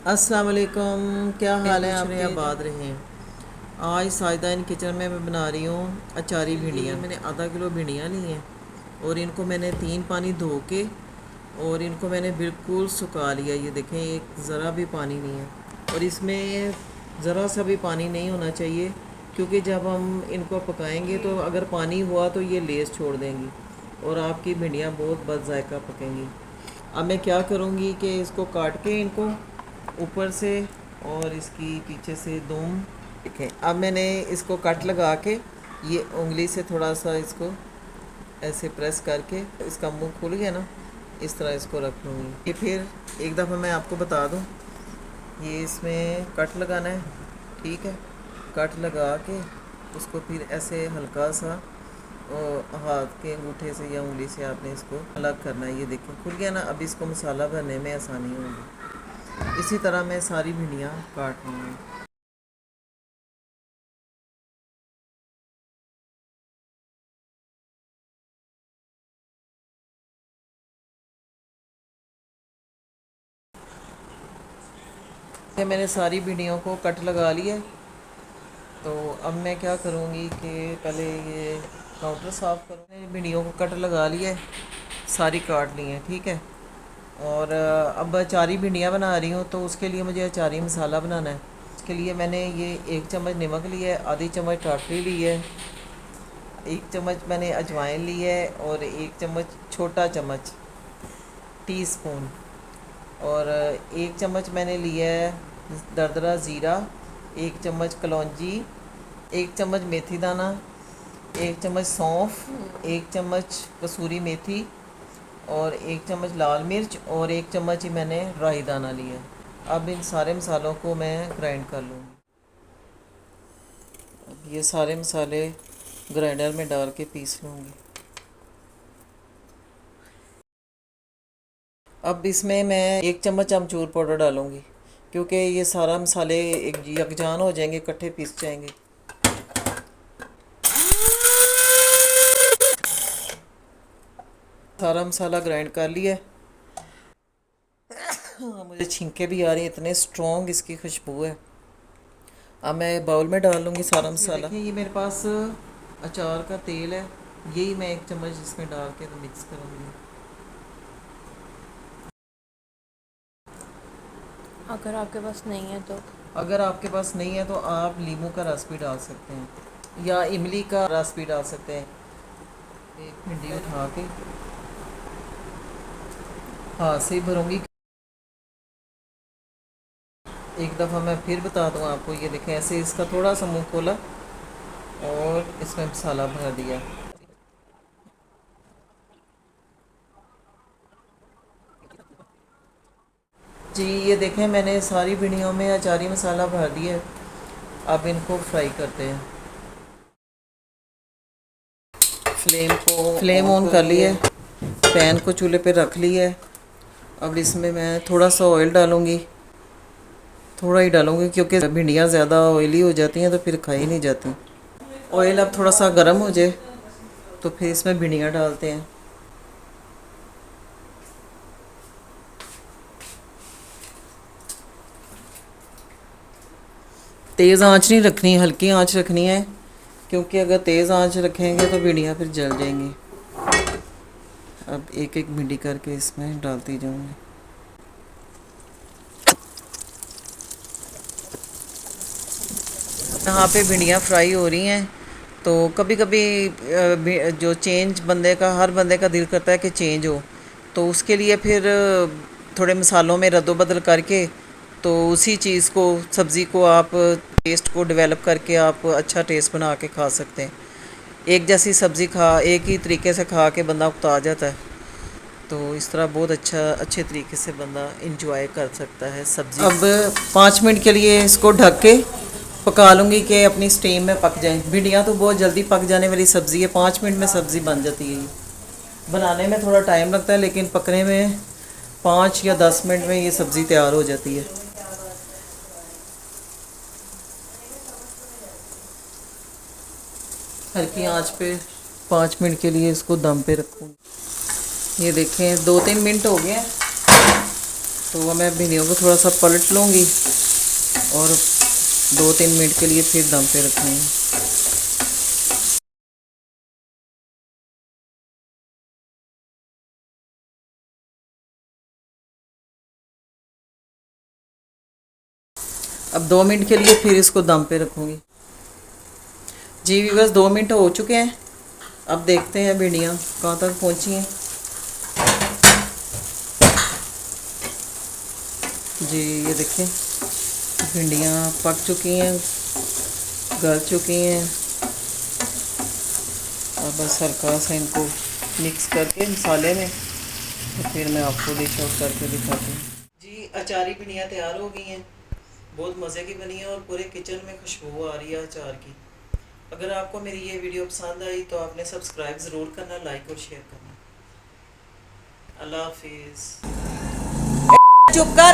अस्सलाम वालेकुम, क्या हाल है आपके? आबाद रहे हैं। आज साजदा इन किचन में मैं बना रही हूँ अचारी भिंडियाँ। मैंने आधा किलो भिंडियाँ ली हैं और इनको मैंने 3 पानी धो के और इनको मैंने बिल्कुल सुखा लिया। ये देखें, एक ज़रा भी पानी नहीं है और इसमें ज़रा सा भी पानी नहीं होना चाहिए, क्योंकि जब हम इनको पकाएंगे तो अगर पानी हुआ तो ये लेस छोड़ देंगी और आपकी भिंडियाँ बहुत बद जायका पकेंगी। अब मैं क्या करूँगी कि इसको काट के इनको ऊपर से और इसकी पीछे से दुम देखें। अब मैंने इसको कट लगा के ये उंगली से थोड़ा सा इसको ऐसे प्रेस करके इसका मुंह खुल गया ना, इस तरह इसको रख लूँगी। ये फिर एक दफ़ा मैं आपको बता दूँ, ये इसमें कट लगाना है, ठीक है। कट लगा के उसको फिर ऐसे हल्का सा और हाथ के अंगूठे से या उंगली से आपने इसको अलग करना है। ये देखिए खुल गया ना। अब इसको मसाला भरने में आसानी होगी। इसी तरह मैं सारी भिंडियाँ काट लूँगी। ये मैंने सारी भिंडियों को कट लगा लिया। तो अब मैं क्या करूँगी कि पहले ये काउंटर साफ़ करूँगी। भिंडियों को कट लगा लिया है, सारी काट ली हैं, ठीक है। और अब अचारी भिंडियाँ बना रही हूँ, तो उसके लिए मुझे अचारी मसाला बनाना है। उसके लिए मैंने ये 1 चम्मच नमक लिया है, आधी चम्मच टाटरी ली है, 1 चम्मच मैंने अजवाइन ली है और 1 चम्मच छोटा चम्मच टी स्पून और 1 चम्मच मैंने लिया है दरदरा ज़ीरा, 1 चम्मच कलौंजी, 1 चम्मच मेथी दाना, 1 चम्मच सौंफ, 1 चम्मच कसूरी मेथी और 1 चम्मच लाल मिर्च और 1 चम्मच ही मैंने राई दाना लिया। अब इन सारे मसालों को मैं ग्राइंड कर लूँगी। अब ये सारे मसाले ग्राइंडर में डाल के पीस लूँगी। अब इसमें मैं 1 चम्मच अमचूर पाउडर डालूँगी, क्योंकि ये सारा मसाले एक यकजान हो जाएंगे, इकट्ठे पीस जाएंगे। सारा मसाला ग्राइंड कर लिया। मुझे छींके भी आ रही हैं, इतने स्ट्रॉन्ग इसकी खुशबू है। अब मैं बाउल में डाल लूँगी सारा मसाला। ये मेरे पास अचार का तेल है, यही मैं 1 चम्मच इसमें डाल के तो मिक्स करूँगी। अगर आपके पास नहीं है तो अगर आपके पास नहीं है तो आप नींबू का रस भी डाल सकते हैं या इमली का रस भी डाल सकते हैं। एक भिंडी उठा के हाथ से ही भरूँगी। एक दफ़ा मैं फिर बता दूँ आपको, ये देखें ऐसे इसका थोड़ा सा मुंह खोला और इसमें मसाला भर दिया। जी ये देखें, मैंने सारी भिंडियों में अचारी मसाला भर दिया। अब इनको फ्राई करते हैं। फ्लेम ऑन कर लिया है, पैन को चूल्हे पे रख लिया है। अब इसमें मैं थोड़ा सा ऑयल डालूँगी, थोड़ा ही डालूँगी क्योंकि भिंडियाँ ज़्यादा ऑयली हो जाती हैं तो फिर खाई नहीं जाती। ऑयल अब थोड़ा सा गर्म हो जाए तो फिर इसमें भिंडियाँ डालते हैं। तेज़ आंच नहीं रखनी, हल्की आंच रखनी है, क्योंकि अगर तेज़ आंच रखेंगे तो भिंडियाँ फिर जल जाएंगी। अब एक एक भिंडी करके इसमें डालती जाऊँगी। यहाँ पे भिंडियाँ फ्राई हो रही हैं। तो कभी कभी जो चेंज बंदे का, हर बंदे का दिल करता है कि चेंज हो, तो उसके लिए फिर थोड़े मसालों में रद्दोबदल करके तो उसी चीज़ को, सब्ज़ी को आप टेस्ट को डेवलप करके आप अच्छा टेस्ट बना के खा सकते हैं। एक जैसी सब्ज़ी एक ही तरीके से खा के बंदा उकता जाता है, तो इस तरह बहुत अच्छे तरीके से बंदा इंजॉय कर सकता है सब्ज़ी। अब 5 मिनट के लिए इसको ढक के पका लूँगी कि अपनी स्टीम में पक जाए। भिंडियाँ तो बहुत जल्दी पक जाने वाली सब्ज़ी है, 5 मिनट में सब्ज़ी बन जाती है। बनाने में थोड़ा टाइम लगता है, लेकिन पकने में 5 या 10 मिनट में ये सब्ज़ी तैयार हो जाती है। हल्की आंच पे 5 मिनट के लिए इसको दम पे रखूँगी। ये देखें 2-3 मिनट हो गए हैं, तो मैं भिंडियों को थोड़ा सा पलट लूँगी और 2-3 मिनट के लिए फिर दम पे रखूँगी। अब 2 मिनट के लिए फिर इसको दम पे रखूँगी। जी बस 2 मिनट हो चुके हैं। अब देखते हैं भिंडियाँ कहाँ तक पहुँची हैं। जी ये देखें भिंडियाँ पक चुकी हैं, गल चुकी हैं। और बस हल्का सा इनको मिक्स करके मसाले में तो फिर मैं आपको डिश आउट करके दिखाती हूँ। जी अचारी भिंडियाँ तैयार हो गई हैं, बहुत मज़े की बनी है और पूरे किचन में खुशबू आ रही है अचार की। अगर आपको मेरी ये वीडियो पसंद आई तो आपने सब्सक्राइब ज़रूर करना, लाइक और शेयर करना। अल्लाह हाफिज़। चुप कर।